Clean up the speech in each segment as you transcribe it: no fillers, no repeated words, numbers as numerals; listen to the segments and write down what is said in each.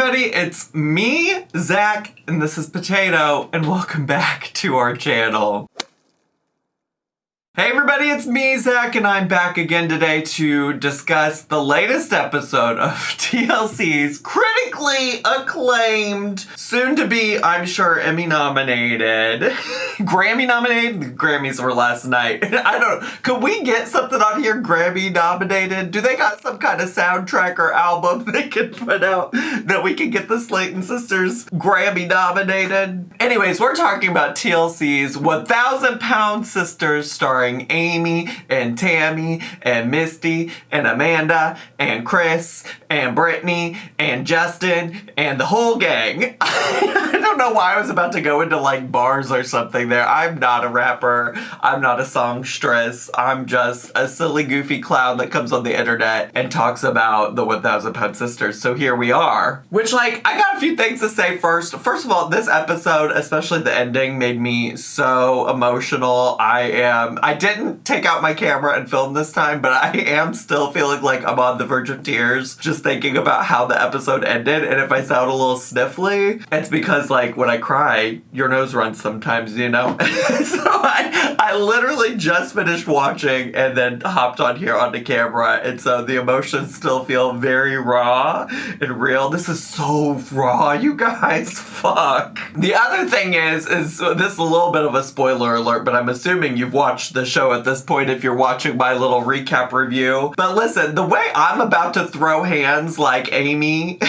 everybody, it's me, Zach, and this is Potato, and welcome back to our channel. Hey everybody, it's me, Zach, and I'm back again today to discuss the latest episode of TLC's critically acclaimed, soon-to-be, I'm sure, Emmy-nominated, Grammy-nominated? The Grammys were last night. I don't know. Could we get something on here Grammy-nominated? Do they got some kind of soundtrack or album they could put out that we could get the SLATON sisters Grammy-nominated? Anyways, we're talking about TLC's 1,000-Pound Sisters starring Amy and Tammy and Misty and Amanda and Chris and Brittany and Justin and the whole gang. I don't know why I was about to go into like bars or something there. I'm not a rapper. I'm not a songstress. I'm just a silly goofy clown that comes on the internet and talks about the 1,000-Pound Sisters. So here we are. Which, like, I got a few things to say first. First of all, this episode, especially the ending, made me so emotional. I didn't take out my camera and film this time, but I am still feeling like I'm on the verge of tears just thinking about how the episode ended. And if I sound a little sniffly, it's because, like, when I cry, your nose runs sometimes, you know? So I literally just finished watching and then hopped on here onto camera, and so the emotions still feel very raw and real. This is so raw, you guys. Fuck. The other thing is this is a little bit of a spoiler alert, but I'm assuming you've watched the show at this point if you're watching my little recap review. But listen, the way I'm about to throw hands like Amy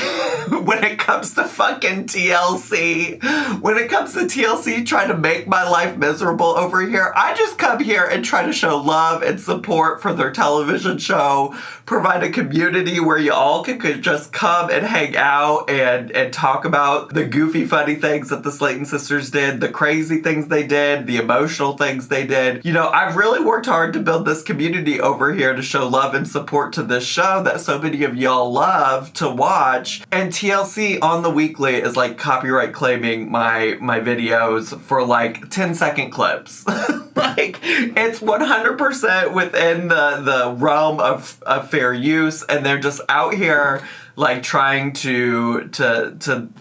when it comes to fucking TLC, when it comes to TLC trying to make my life miserable over here, I just come here and try to show love and support for their television show, provide a community where you all could just come and hang out and talk about the goofy, funny things that the SLATON sisters did, the crazy things they did, the emotional things they did. You know, I've really worked hard to build this community over here to show love and support to this show that so many of y'all love to watch. And TLC on the weekly is like copyright claiming my videos for like 10-second clips. Like, it's 100% within the realm of fair use, and they're just out here like trying to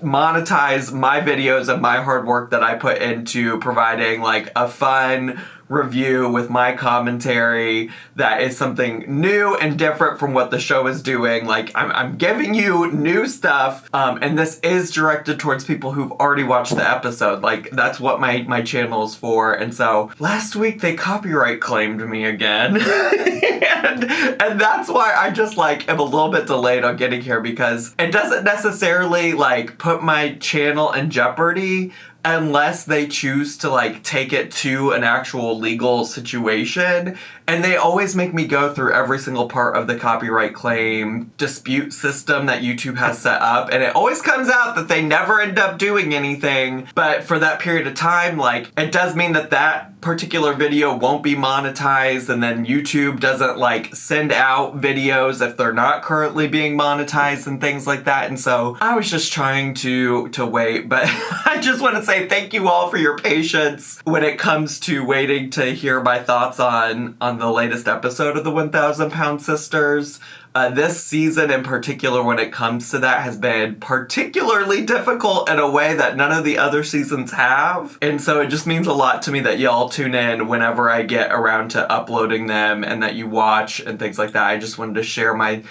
monetize my videos and my hard work that I put into providing like a fun review with my commentary that is something new and different from what the show is doing. Like, I'm giving you new stuff, and this is directed towards people who've already watched the episode. Like, that's what my channel is for. And so last week they copyright claimed me again. and that's why I just like am a little bit delayed on getting here, because it doesn't necessarily like put my channel in jeopardy unless they choose to like take it to an actual legal situation. And they always make me go through every single part of the copyright claim dispute system that YouTube has set up. And it always comes out that they never end up doing anything. But for that period of time, like, it does mean that that particular video won't be monetized. And then YouTube doesn't like send out videos if they're not currently being monetized and things like that. And so I was just trying to wait. But I just want to say thank you all for your patience when it comes to waiting to hear my thoughts on the latest episode of the 1,000-Pound Sisters. This season in particular, when it comes to that, has been particularly difficult in a way that none of the other seasons have. And so it just means a lot to me that y'all tune in whenever I get around to uploading them and that you watch and things like that. I just wanted to share my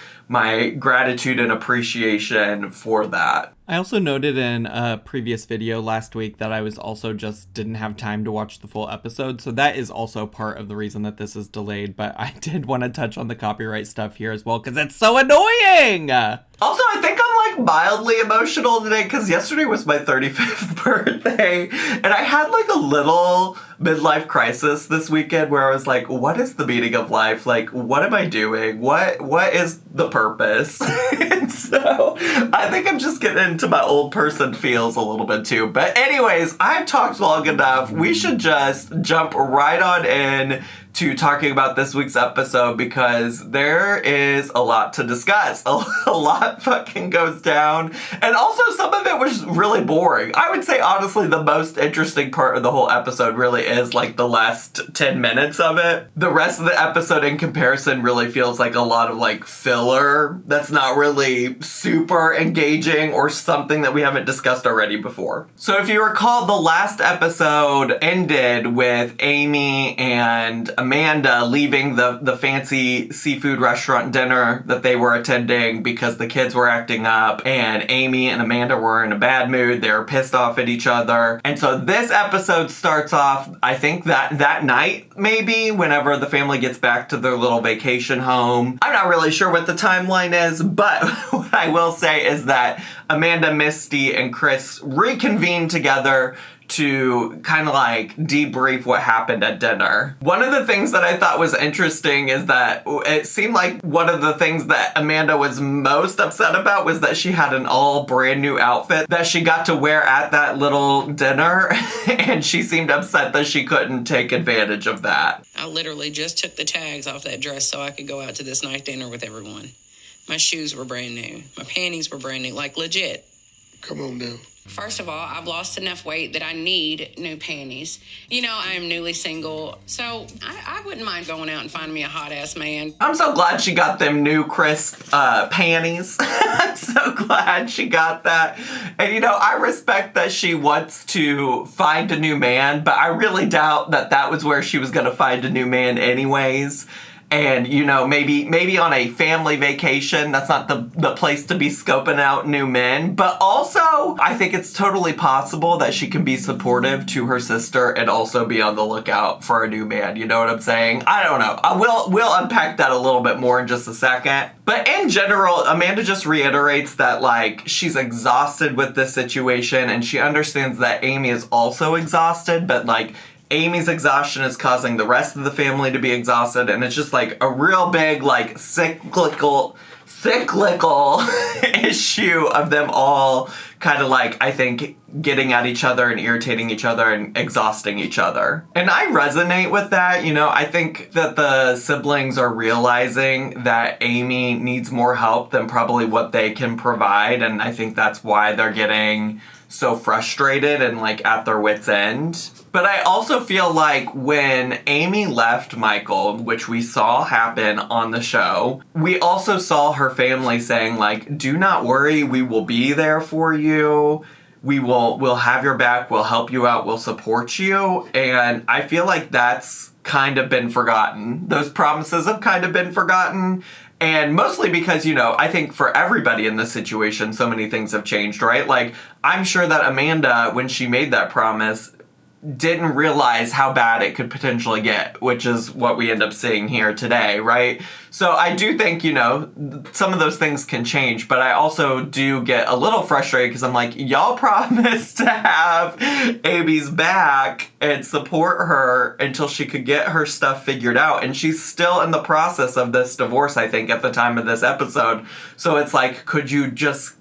gratitude and appreciation for that. I also noted in a previous video last week that I was also just didn't have time to watch the full episode. So that is also part of the reason that this is delayed. But I did want to touch on the copyright stuff here as well, because it's so annoying. Also, I think I'm like mildly emotional today because yesterday was my 35th birthday, and I had like a little midlife crisis this weekend where I was like, what is the meaning of life? Like, what am I doing? What is the purpose? And so I think I'm just getting into my old person feels a little bit too. But anyways, I've talked long enough. We should just jump right on in to talking about this week's episode, because there is a lot to discuss. A lot fucking goes down. And also some of it was really boring. I would say honestly the most interesting part of the whole episode really is like the last 10 minutes of it. The rest of the episode in comparison really feels like a lot of like filler that's not really super engaging or something that we haven't discussed already before. So if you recall, the last episode ended with Amy and Amanda leaving the fancy seafood restaurant dinner that they were attending because the kids were acting up, and Amy and Amanda were in a bad mood. They were pissed off at each other. And so this episode starts off, I think that night, maybe, whenever the family gets back to their little vacation home. I'm not really sure what the timeline is, but what I will say is that Amanda, Misty, and Chris reconvene together to kind of like debrief what happened at dinner. One of the things that I thought was interesting is that it seemed like one of the things that Amanda was most upset about was that she had an all brand new outfit that she got to wear at that little dinner, and she seemed upset that she couldn't take advantage of that. I literally just took the tags off that dress so I could go out to this nice dinner with everyone. My shoes were brand new. My panties were brand new, like legit. Come on now. First of all, I've lost enough weight that I need new panties. You know, I am newly single, so I wouldn't mind going out and finding me a hot-ass man. I'm so glad she got them new crisp panties. I'm so glad she got that. And, you know, I respect that she wants to find a new man, but I really doubt that that was where she was going to find a new man anyways. And, you know, maybe on a family vacation, that's not the place to be scoping out new men. But also, I think it's totally possible that she can be supportive to her sister and also be on the lookout for a new man. You know what I'm saying? I don't know. We'll unpack that a little bit more in just a second. But in general, Amanda just reiterates that, like, she's exhausted with this situation, and she understands that Amy is also exhausted, but, like, Amy's exhaustion is causing the rest of the family to be exhausted, and it's just like a real big, like, cyclical issue of them all kind of like, I think, getting at each other and irritating each other and exhausting each other. And I resonate with that. You know, I think that the siblings are realizing that Amy needs more help than probably what they can provide, and I think that's why they're getting so frustrated and like at their wits' end. But I also feel like when Amy left Michael, which we saw happen on the show, we also saw her family saying, like, do not worry, we will be there for you. We'll have your back, we'll help you out, we'll support you. And I feel like that's kind of been forgotten. Those promises have kind of been forgotten. And mostly because, you know, I think for everybody in this situation, so many things have changed, right? Like, I'm sure that Amanda, when she made that promise, didn't realize how bad it could potentially get, which is what we end up seeing here today, right? So I do think, you know, some of those things can change, but I also do get a little frustrated because I'm like, y'all promised to have Amy's back and support her until she could get her stuff figured out, and she's still in the process of this divorce, I think, at the time of this episode. So it's like, could you just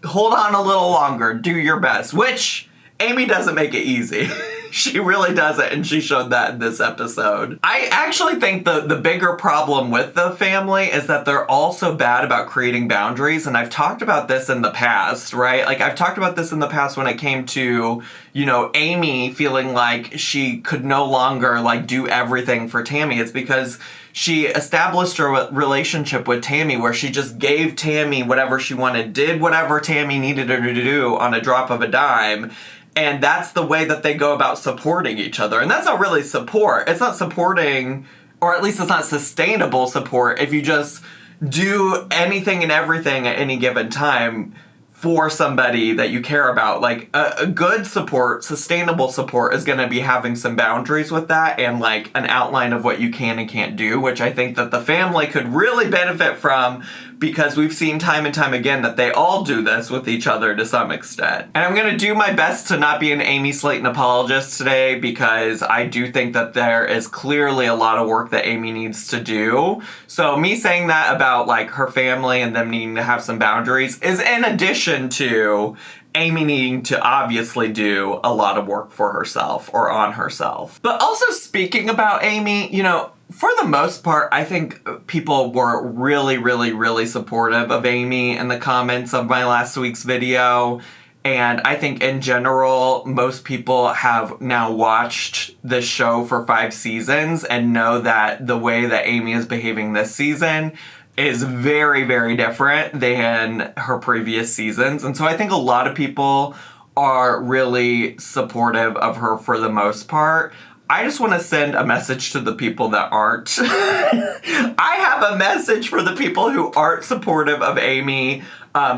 hold on a little longer, do your best, which Amy doesn't make it easy. She really doesn't, and she showed that in this episode. I actually think the bigger problem with the family is that they're all so bad about creating boundaries, and I've talked about this in the past, right? Like, I've talked about this in the past when it came to, you know, Amy feeling like she could no longer, like, do everything for Tammy. It's because she established a relationship with Tammy where she just gave Tammy whatever she wanted, did whatever Tammy needed her to do on a drop of a dime. And that's the way that they go about supporting each other. And that's not really support. It's not supporting, or at least it's not sustainable support if you just do anything and everything at any given time for somebody that you care about. Like, a good support, sustainable support, is going to be having some boundaries with that and, like, an outline of what you can and can't do, which I think that the family could really benefit from, because we've seen time and time again that they all do this with each other to some extent. And I'm going to do my best to not be an Amy Slayton apologist today, because I do think that there is clearly a lot of work that Amy needs to do. So me saying that about, like, her family and them needing to have some boundaries is in addition to Amy needing to obviously do a lot of work for herself or on herself. But also, speaking about Amy, you know, for the most part, I think people were really, really, really supportive of Amy in the comments of my last week's video. And I think in general, most people have now watched this show for 5 seasons and know that the way that Amy is behaving this season is very, very different than her previous seasons. And so I think a lot of people are really supportive of her for the most part. I just want to send a message to the people that aren't. I have a message for the people who aren't supportive of Amy.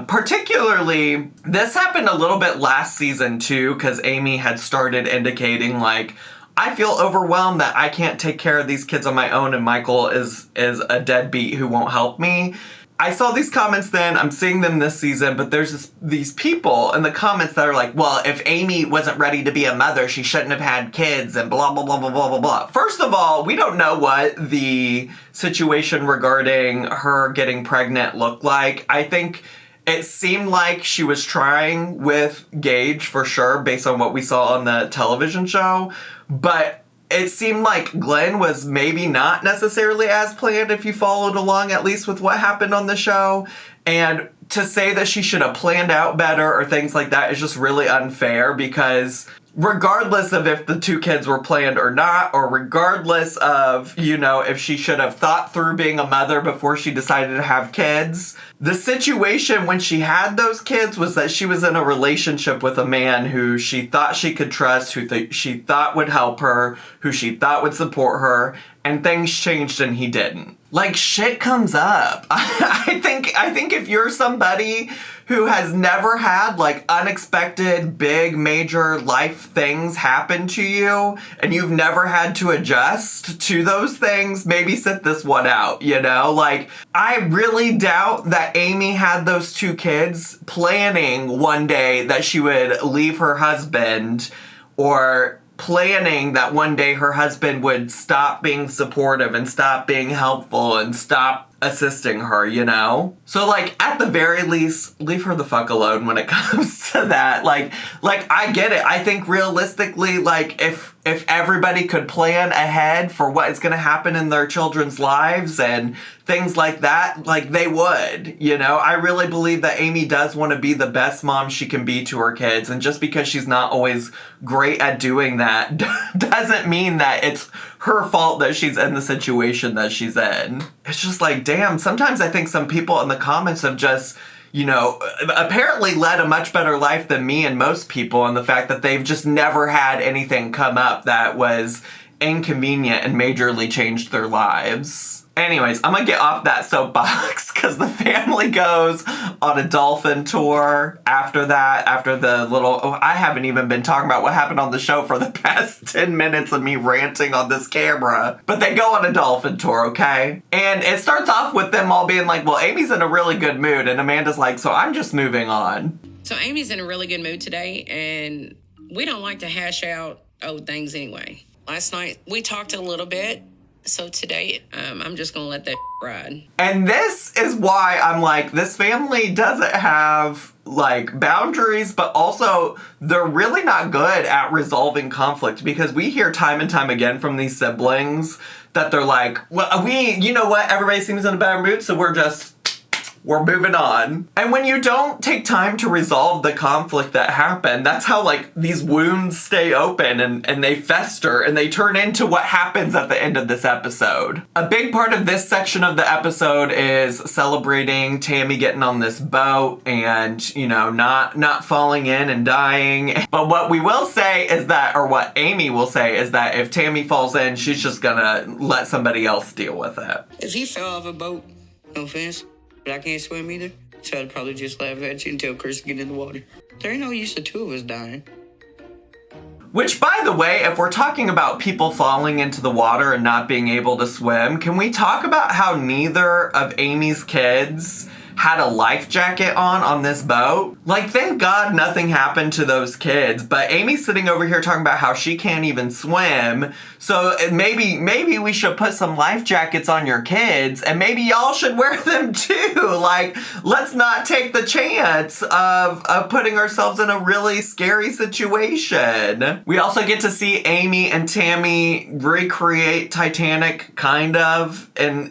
Particularly, this happened a little bit last season too, because Amy had started indicating like, I feel overwhelmed that I can't take care of these kids on my own and Michael is a deadbeat who won't help me. I saw these comments then, I'm seeing them this season, but there's these people in the comments that are like, well, if Amy wasn't ready to be a mother, she shouldn't have had kids and blah, blah, blah, blah, blah, blah, blah. First of all, we don't know what the situation regarding her getting pregnant looked like. I think it seemed like she was trying with Gage for sure, based on what we saw on the television show, but it seemed like Glenn was maybe not necessarily as planned if you followed along, at least with what happened on the show. And to say that she should have planned out better or things like that is just really unfair, because regardless of if the 2 kids were planned or not, or regardless of, you know, if she should have thought through being a mother before she decided to have kids, the situation when she had those kids was that she was in a relationship with a man who she thought she could trust, who she thought would help her, who she thought would support her, and things changed and he didn't. Like, shit comes up. I think if you're somebody who has never had, like, unexpected, big, major life things happen to you, and you've never had to adjust to those things, maybe sit this one out, you know? Like, I really doubt that Amy had those 2 kids planning one day that she would leave her husband, or planning that one day her husband would stop being supportive and stop being helpful and stop assisting her, you know? So, like, at the very least, leave her the fuck alone when it comes to that. Like, I get it. I think realistically, like, if everybody could plan ahead for what is going to happen in their children's lives and things like that, like, they would, you know? I really believe that Amy does want to be the best mom she can be to her kids, and just because she's not always great at doing that doesn't mean that it's her fault that she's in the situation that she's in. It's just like, damn, sometimes I think some people in the comments have just, you know, apparently led a much better life than me and most people, and the fact that they've just never had anything come up that was inconvenient and majorly changed their lives. Anyways, I'm gonna get off that soapbox because the family goes on a Dolphin tour after that, after the I haven't even been talking about what happened on the show for the past 10 minutes of me ranting on this camera. But they go on a Dolphin tour, okay? And it starts off with them all being like, well, Amy's in a really good mood. And Amanda's like, so I'm just moving on. So Amy's in a really good mood today, and we don't like to hash out old things anyway. Last night, we talked a little bit. So today, I'm just going to let that ride. And this is why I'm like, this family doesn't have, like, boundaries, but also they're really not good at resolving conflict, because we hear time and time again from these siblings that they're like, well, you know what, everybody seems in a better mood, so we're moving on. And when you don't take time to resolve the conflict that happened, that's how, like, these wounds stay open and they fester and they turn into what happens at the end of this episode. A big part of this section of the episode is celebrating Tammy getting on this boat and, you know, not falling in and dying. But what we will say is that, or what Amy will say is that if Tammy falls in, she's just gonna let somebody else deal with it. If you fell off a boat, no offense, but I can't swim either, so I'd probably just laugh at you until Chris get in the water. There ain't no use the 2 of us dying. Which, by the way, if we're talking about people falling into the water and not being able to swim, can we talk about how neither of Amy's kids had a life jacket on this boat? Like, thank God nothing happened to those kids, but Amy's sitting over here talking about how she can't even swim, so maybe we should put some life jackets on your kids, and maybe y'all should wear them too. Like, let's not take the chance of putting ourselves in a really scary situation. We also get to see Amy and Tammy recreate Titanic, kind of, in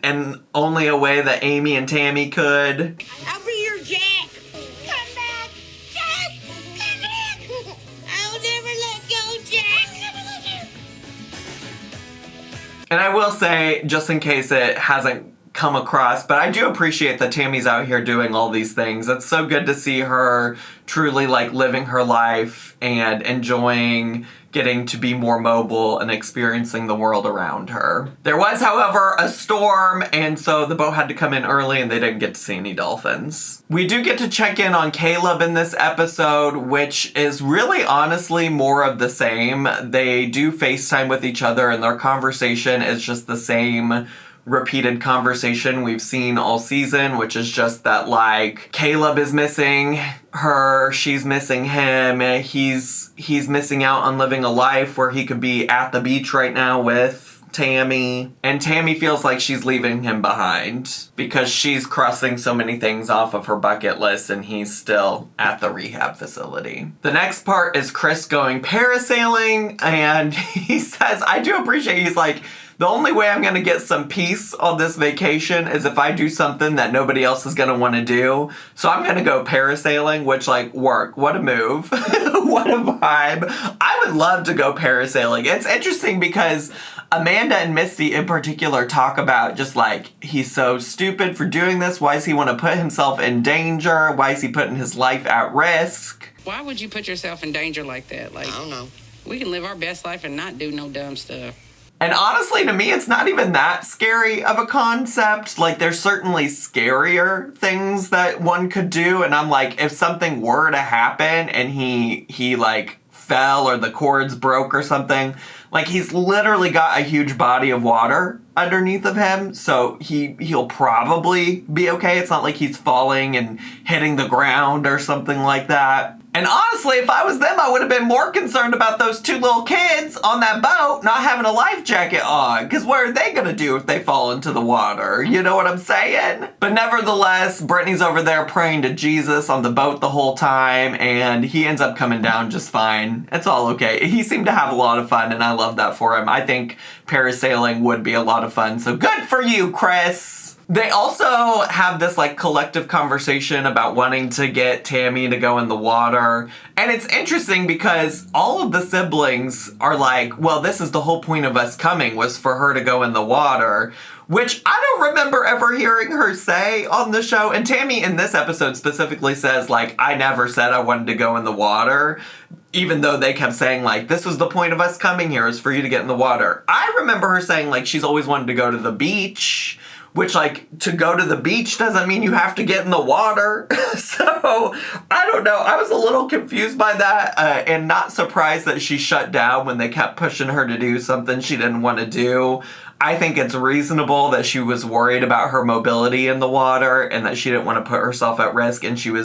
only a way that Amy and Tammy could. I'll be your Jack. Come back, Jack. Come And I will say, just in case it hasn't come across, but I do appreciate that Tammy's out here doing all these things. It's so good to see her truly like living her life and enjoying getting to be more mobile and experiencing the world around her. There was, however, a storm, and so the boat had to come in early and they didn't get to see any dolphins. We do get to check in on Caleb in this episode, which is really honestly more of the same. They do FaceTime with each other and their conversation is just the same repeated conversation we've seen all season, which is just that like Caleb is missing her, she's missing him, he's missing out on living a life where he could be at the beach right now with Tammy, and Tammy feels like she's leaving him behind because she's crossing so many things off of her bucket list and he's still at the rehab facility. The next part is Chris going parasailing, and he says, I do appreciate, he's like, the only way I'm gonna get some peace on this vacation is if I do something that nobody else is gonna wanna do. So I'm gonna go parasailing, which like, work, what a move, what a vibe. I would love to go parasailing. It's interesting because Amanda and Misty in particular talk about just like, he's so stupid for doing this. Why does he wanna put himself in danger? Why is he putting his life at risk? Why would you put yourself in danger like that? Like, I don't know. We can live our best life and not do no dumb stuff. And honestly, to me, it's not even that scary of a concept. Like, there's certainly scarier things that one could do. And I'm like, if something were to happen and he like fell or the cords broke or something, like he's literally got a huge body of water underneath of him. So he'll probably be okay. It's not like he's falling and hitting the ground or something like that. And honestly, if I was them, I would have been more concerned about those two little kids on that boat not having a life jacket on. Because what are they going to do if they fall into the water? You know what I'm saying? But nevertheless, Brittany's over there praying to Jesus on the boat the whole time. And he ends up coming down just fine. It's all okay. He seemed to have a lot of fun, and I love that for him. I think parasailing would be a lot of fun. So good for you, Chris. They also have this like collective conversation about wanting to get Tammy to go in the water. And it's interesting because all of the siblings are like, well, this is the whole point of us coming, was for her to go in the water, which I don't remember ever hearing her say on the show. And Tammy in this episode specifically says like, I never said I wanted to go in the water, even though they kept saying like, this was the point of us coming here, is for you to get in the water. I remember her saying like, she's always wanted to go to the beach, which, like, to go to the beach doesn't mean you have to get in the water. So, I don't know. I was a little confused by that and not surprised that she shut down when they kept pushing her to do something she didn't want to do. I think it's reasonable that she was worried about her mobility in the water and that she didn't want to put herself at risk, and she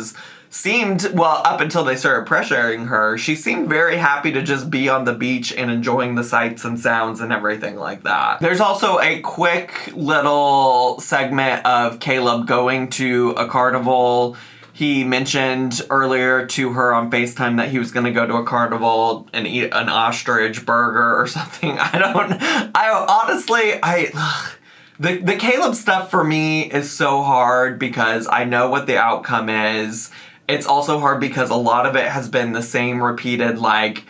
seemed, well, up until they started pressuring her, she seemed very happy to just be on the beach and enjoying the sights and sounds and everything like that. There's also a quick little segment of Caleb going to a carnival. He mentioned earlier to her on FaceTime that he was going to go to a carnival and eat an ostrich burger or something. The Caleb stuff for me is so hard because I know what the outcome is. It's also hard because a lot of it has been the same repeated, like,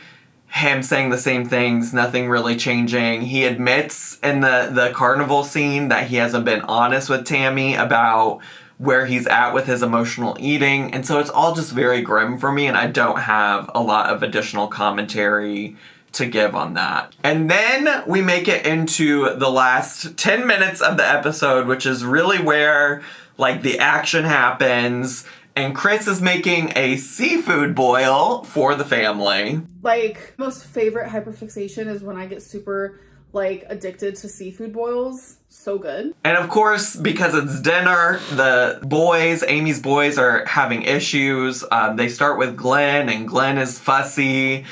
him saying the same things, nothing really changing. He admits in the carnival scene that he hasn't been honest with Tammy about where he's at with his emotional eating. And so it's all just very grim for me, and I don't have a lot of additional commentary to give on that. And then we make it into the last 10 minutes of the episode, which is really where, like, the action happens. And Chris is making a seafood boil for the family. Like, most favorite hyperfixation is when I get super, like, addicted to seafood boils. So good. And of course, because it's dinner, the boys, Amy's boys, are having issues. They start with Glenn, and Glenn is fussy.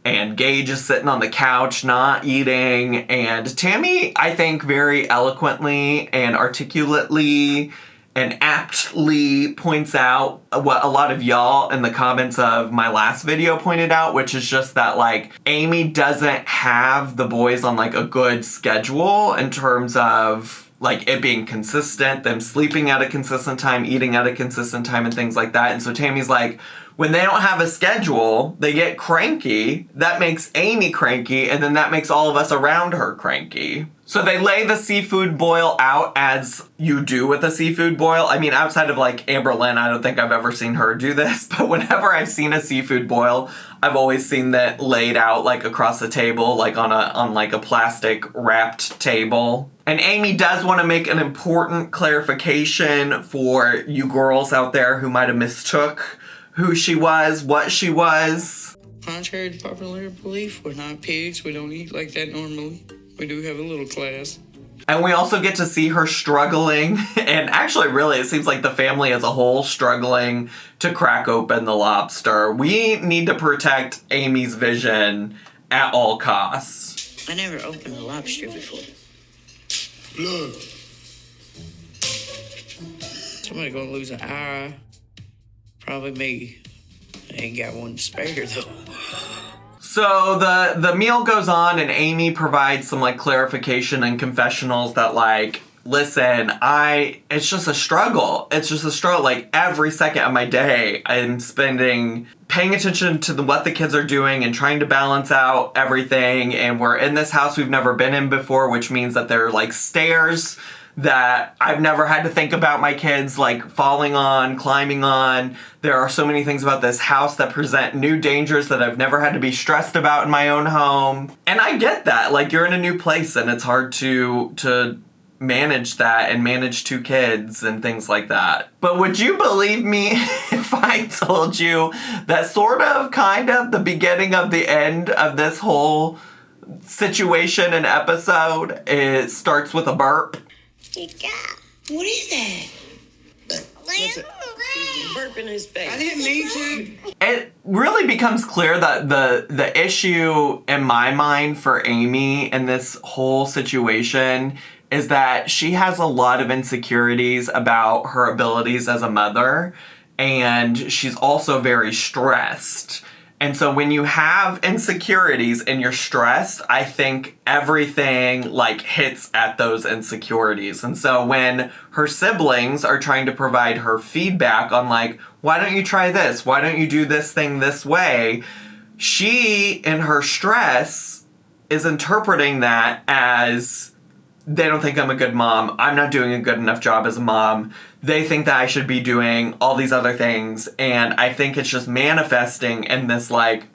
And Gage is sitting on the couch, not eating. And Tammy, I think, very eloquently and articulately and aptly points out what a lot of y'all in the comments of my last video pointed out, which is just that, like, Amy doesn't have the boys on, like, a good schedule in terms of, like, it being consistent, them sleeping at a consistent time, eating at a consistent time, and things like that. And so Tammy's like, When they don't have a schedule, they get cranky. That makes Amy cranky, and then that makes all of us around her cranky. So they lay the seafood boil out as you do with a seafood boil. I mean, outside of like Amber Lynn, I don't think I've ever seen her do this, but whenever I've seen a seafood boil, I've always seen that laid out like across the table, like on like a plastic wrapped table. And Amy does want to make an important clarification for you girls out there who might have mistook who she was, what she was. Contrary to popular belief, we're not pigs. We don't eat like that normally. We do have a little class. And we also get to see her struggling, and actually really it seems like the family as a whole struggling to crack open the lobster. We need to protect Amy's vision at all costs. I never opened a lobster before. Look. Somebody gonna lose an eye. Probably me. I ain't got one to spare though. So the meal goes on, and Amy provides some like clarification and confessionals that like, listen, it's just a struggle. It's just a struggle. Like every second of my day, I'm spending paying attention to what the kids are doing and trying to balance out everything. And we're in this house we've never been in before, which means that there are like stairs that I've never had to think about my kids like falling on, climbing on. There are so many things about this house that present new dangers that I've never had to be stressed about in my own home. And I get that. Like you're in a new place and it's hard to manage that and manage 2 kids and things like that. But would you believe me if I told you that sort of, kind of, the beginning of the end of this whole situation and episode, it starts with a burp? What is that? What's it? Burp in his face. I didn't mean to. It really becomes clear that the issue in my mind for Amy in this whole situation is that she has a lot of insecurities about her abilities as a mother, and she's also very stressed. And so when you have insecurities and you're stressed, I think everything like hits at those insecurities. And so when her siblings are trying to provide her feedback on like, why don't you try this? Why don't you do this thing this way? She, in her stress, is interpreting that as, they don't think I'm a good mom. I'm not doing a good enough job as a mom. They think that I should be doing all these other things. And I think it's just manifesting in this like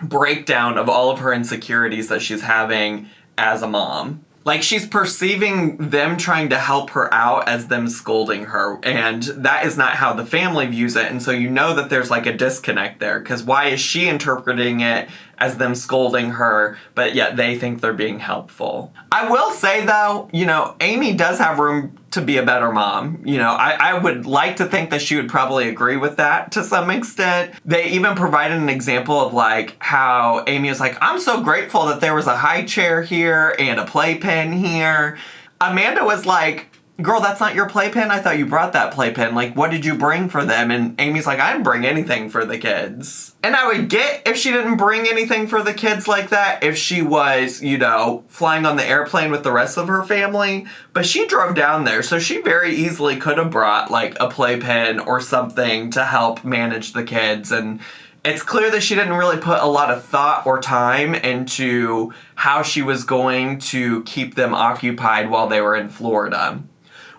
breakdown of all of her insecurities that she's having as a mom. Like she's perceiving them trying to help her out as them scolding her. And that is not how the family views it. And so you know that there's like a disconnect there. Because why is she interpreting it as them scolding her, but yet they think they're being helpful? I will say though, you know, Amy does have room to be a better mom. You know, I would like to think that she would probably agree with that to some extent. They even provided an example of like how Amy was like, I'm so grateful that there was a high chair here and a playpen here. Amanda was like, girl, that's not your playpen? I thought you brought that playpen. Like, what did you bring for them? And Amy's like, I didn't bring anything for the kids. And I would get if she didn't bring anything for the kids like that, if she was, you know, flying on the airplane with the rest of her family. But she drove down there, so she very easily could have brought, like, a playpen or something to help manage the kids. And it's clear that she didn't really put a lot of thought or time into how she was going to keep them occupied while they were in Florida.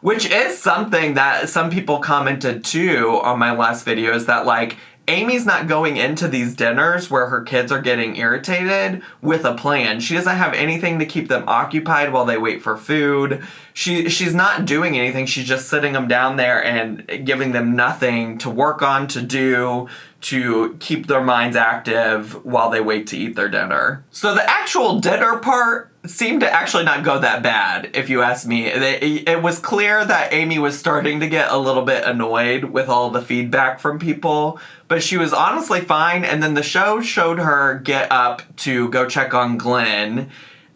Which is something that some people commented too on my last video, is that like Amy's not going into these dinners where her kids are getting irritated with a plan. She doesn't have anything to keep them occupied while they wait for food. She's not doing anything. She's just sitting them down there and giving them nothing to work on, to do, to keep their minds active while they wait to eat their dinner. So the actual dinner part seemed to actually not go that bad, if you ask me. It was clear that Amy was starting to get a little bit annoyed with all the feedback from people, but she was honestly fine. And then the show showed her get up to go check on Glenn,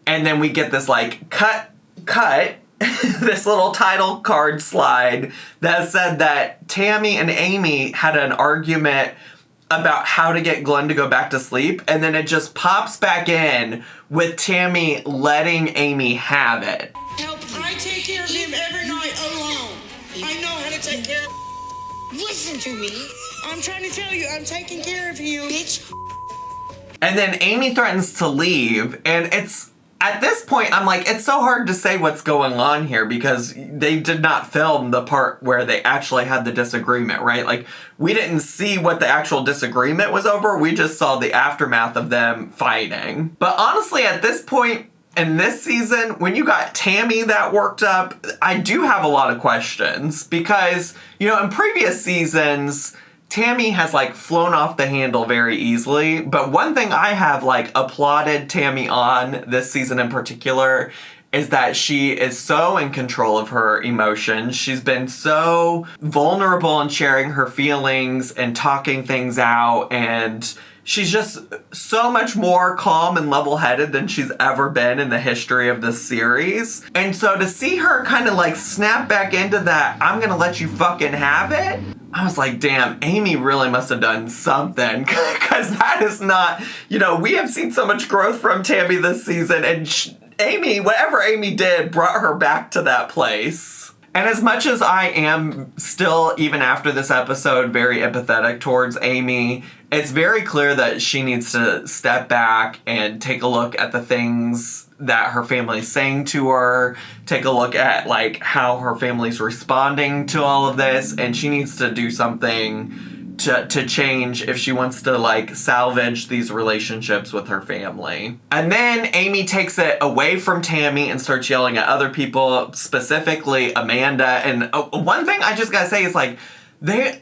and then we get this like cut this little title card slide that said that Tammy and Amy had an argument about how to get Glenn to go back to sleep, and then it just pops back in with Tammy letting Amy have it. Help! I take care of him every night alone. I know how to take care of him. Listen to me. I'm trying to tell you, I'm taking care of him. Bitch. And then Amy threatens to leave, and it's, at this point, I'm like, it's so hard to say what's going on here because they did not film the part where they actually had the disagreement, right? Like, we didn't see what the actual disagreement was over. We just saw the aftermath of them fighting. But honestly, at this point in this season, when you got Tammy that worked up, I do have a lot of questions because, you know, in previous seasons, Tammy has, like, flown off the handle very easily, but one thing I have, like, applauded Tammy on this season in particular is that she is so in control of her emotions. She's been so vulnerable in sharing her feelings and talking things out, and she's just so much more calm and level-headed than she's ever been in the history of this series. And so to see her kind of, like, snap back into that, I'm gonna let you fucking have it, I was like, damn, Amy really must have done something, because that is not, you know, we have seen so much growth from Tammy this season, and Amy, whatever Amy did, brought her back to that place. And as much as I am still, even after this episode, very empathetic towards Amy, it's very clear that she needs to step back and take a look at the things that her family's saying to her, take a look at, like, how her family's responding to all of this, and she needs to do something to change if she wants to, like, salvage these relationships with her family. And then Amy takes it away from Tammy and starts yelling at other people, specifically Amanda. And one thing I just gotta say is, like,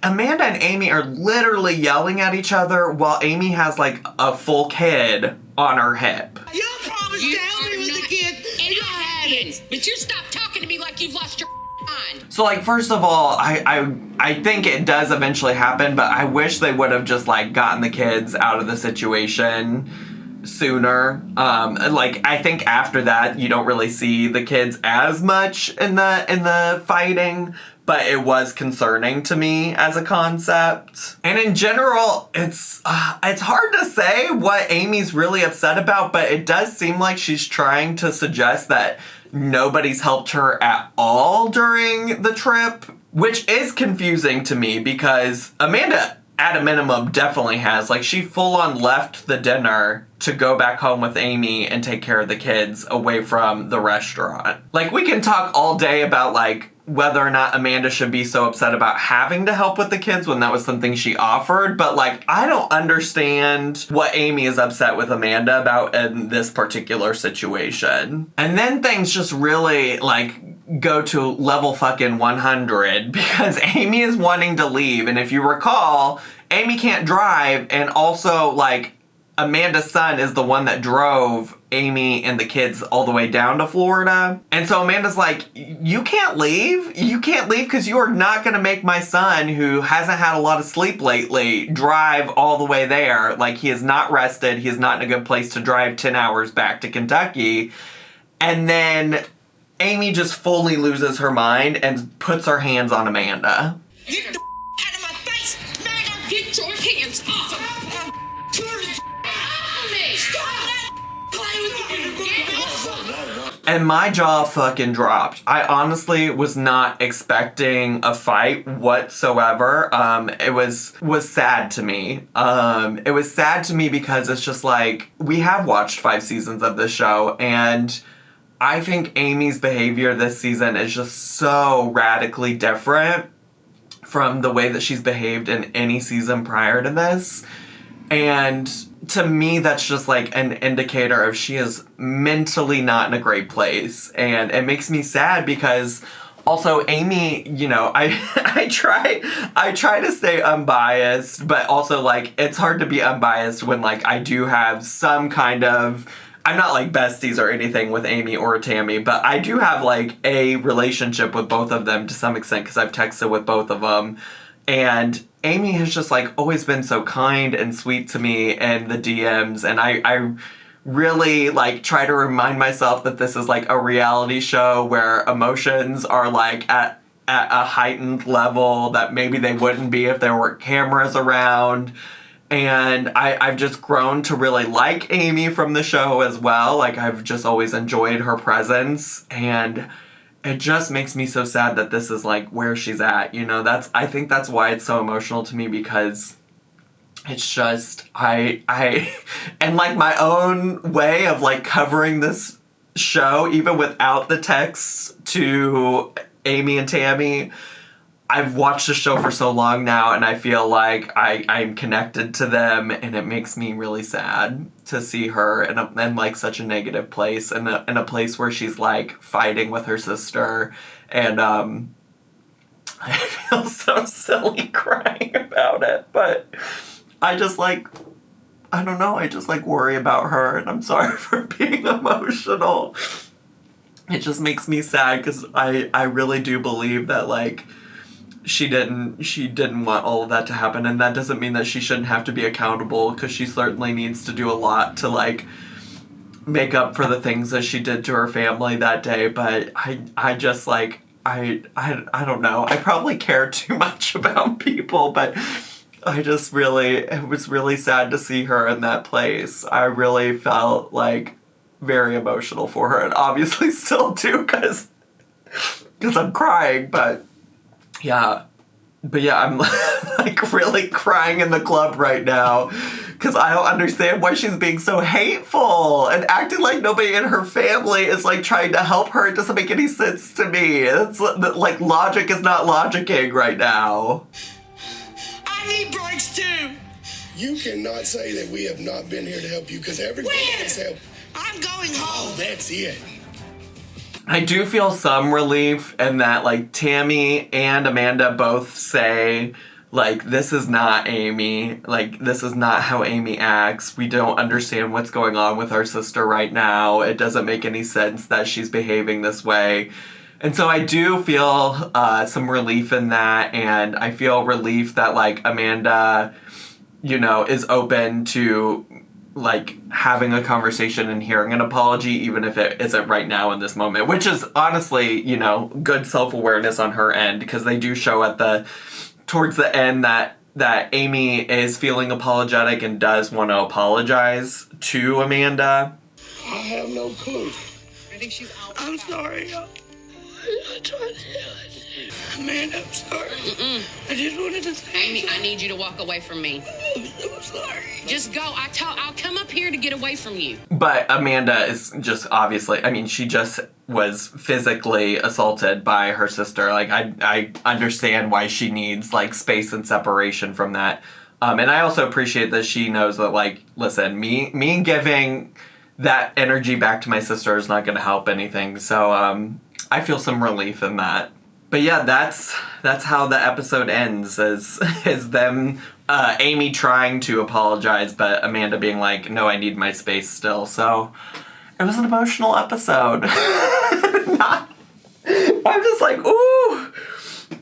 Amanda and Amy are literally yelling at each other while Amy has, like, a full kid on her hip. You promised to help me with the kids, and you haven't. But you stop talking to me like you've lost your mind. So, like, first of all, I think it does eventually happen, but I wish they would have just, like, gotten the kids out of the situation sooner. Like, I think after that, you don't really see the kids as much in the fighting, but it was concerning to me as a concept. And in general, it's hard to say what Amy's really upset about, but it does seem like she's trying to suggest that nobody's helped her at all during the trip, which is confusing to me because Amanda, at a minimum, definitely has. Like, she full-on left the dinner to go back home with Amy and take care of the kids away from the restaurant. Like, we can talk all day about, like, whether or not Amanda should be so upset about having to help with the kids when that was something she offered, but, like, I don't understand what Amy is upset with Amanda about in this particular situation. And then things just really, like, go to level fucking 100 because Amy is wanting to leave, and if you recall, Amy can't drive, and also, like, Amanda's son is the one that drove Amy and the kids all the way down to Florida. And so Amanda's like, you can't leave? You can't leave because you are not going to make my son, who hasn't had a lot of sleep lately, drive all the way there. Like, he is not rested. He is not in a good place to drive 10 hours back to Kentucky. And then Amy just fully loses her mind and puts her hands on Amanda. Get the out of my face! Now Get your hands off of me! And my jaw fucking dropped. I honestly was not expecting a fight whatsoever. It was sad to me. It was sad to me because it's just like, we have watched 5 seasons of this show, and I think Amy's behavior this season is just so radically different from the way that she's behaved in any season prior to this. And to me, that's just like an indicator of she is mentally not in a great place. And it makes me sad because also Amy, you know, I try to stay unbiased, but also, like, it's hard to be unbiased when, like, I do have some kind of, I'm not like besties or anything with Amy or Tammy, but I do have, like, a relationship with both of them to some extent because I've texted with both of them. And Amy has just, like, always been so kind and sweet to me in the DMs, and I really, like, try to remind myself that this is, like, a reality show where emotions are, like, at a heightened level that maybe they wouldn't be if there weren't cameras around. And I've just grown to really like Amy from the show as well. Like, I've just always enjoyed her presence, and it just makes me so sad that this is like where she's at, you know. I think that's why it's so emotional to me, because it's just I and like my own way of like covering this show, even without the texts to Amy and Tammy. I've watched the show for so long now, and I feel like I'm connected to them, and it makes me really sad to see her in like such a negative place, in a place where she's like fighting with her sister, and I feel so silly crying about it, but I just like, I don't know, I just like worry about her, and I'm sorry for being emotional. It just makes me sad, because I really do believe that like she didn't want all of that to happen, and that doesn't mean that she shouldn't have to be accountable, because she certainly needs to do a lot to like make up for the things that she did to her family that day. But I just like I don't know, I probably care too much about people, but it was really sad to see her in that place. I really felt like very emotional for her, and obviously still do, because I'm crying, but yeah, I'm like really crying in the club right now, because I don't understand why she's being so hateful and acting like nobody in her family is like trying to help her. It doesn't make any sense to me. It's like logic is not logicking right now. I need breaks too. You cannot say that we have not been here to help you, because everybody has helped. I'm going home. Oh, that's it. I do feel some relief in that, like, Tammy and Amanda both say, like, this is not Amy. Like, this is not how Amy acts. We don't understand what's going on with our sister right now. It doesn't make any sense that she's behaving this way. And so I do feel some relief in that, and I feel relief that, like, Amanda, you know, is open to like having a conversation and hearing an apology, even if it isn't right now in this moment, which is honestly, you know, good self-awareness on her end, because they do show towards the end that Amy is feeling apologetic and does want to apologize to Amanda. I have no clue. I think she's out. I'm sorry. I tried to help. Amanda, I'm sorry. I just wanted to say. Amy, I need you to walk away from me. I'm sorry. Just go. I'll come up here to get away from you. But Amanda is just obviously, I mean, she just was physically assaulted by her sister. Like, I understand why she needs, like, space and separation from that. And I also appreciate that she knows that, like, listen, me giving that energy back to my sister is not going to help anything. So I feel some relief in that. But yeah, that's how the episode ends, is them, Amy trying to apologize, but Amanda being like, no, I need my space still. So it was an emotional episode. I'm just like, ooh,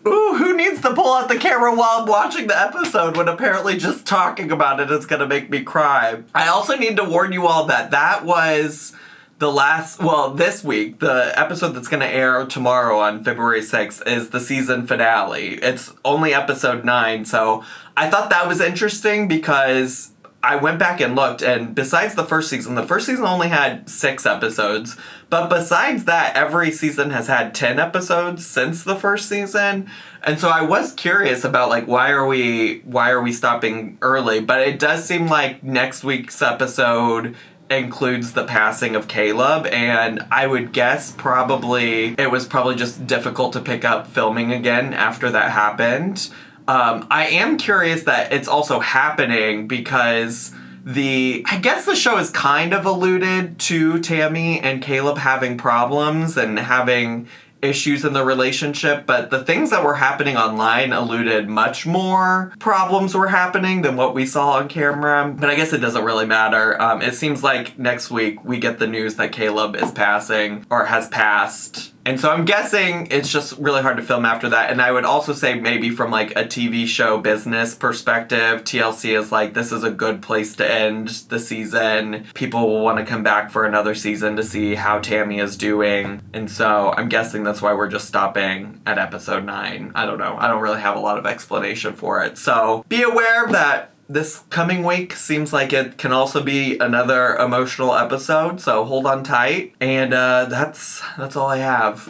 who needs to pull out the camera while I'm watching the episode, when apparently just talking about it is going to make me cry. I also need to warn you all that was this week, the episode that's going to air tomorrow on February 6th is the season finale. It's only episode 9, so I thought that was interesting, because I went back and looked, and besides the first season only had 6 episodes, but besides that, every season has had 10 episodes since the first season, and so I was curious about, like, why are we stopping early, but it does seem like next week's episode includes the passing of Caleb, and I would guess it was probably just difficult to pick up filming again after that happened. I am curious that it's also happening because I guess the show has kind of alluded to Tammy and Caleb having problems and having issues in the relationship, but the things that were happening online alluded much more problems were happening than what we saw on camera. But I guess it doesn't really matter. It seems like next week we get the news that Caleb is passing, or has passed. And so I'm guessing it's just really hard to film after that. And I would also say maybe from like a TV show business perspective, TLC is like, this is a good place to end the season. People will want to come back for another season to see how Tammy is doing. And so I'm guessing that's why we're just stopping at episode 9. I don't know. I don't really have a lot of explanation for it. So be aware that this coming week seems like it can also be another emotional episode, so hold on tight. And that's all I have.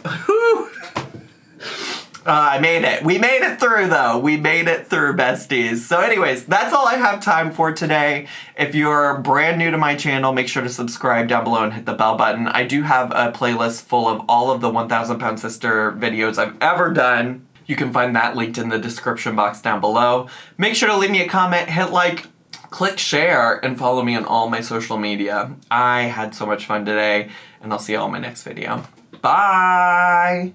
I made it. We made it through, though. We made it through, besties. So anyways, that's all I have time for today. If you're brand new to my channel, make sure to subscribe down below and hit the bell button. I do have a playlist full of all of the 1,000 Pound Sister videos I've ever done. You can find that linked in the description box down below. Make sure to leave me a comment, hit like, click share, and follow me on all my social media. I had so much fun today, and I'll see you all in my next video. Bye!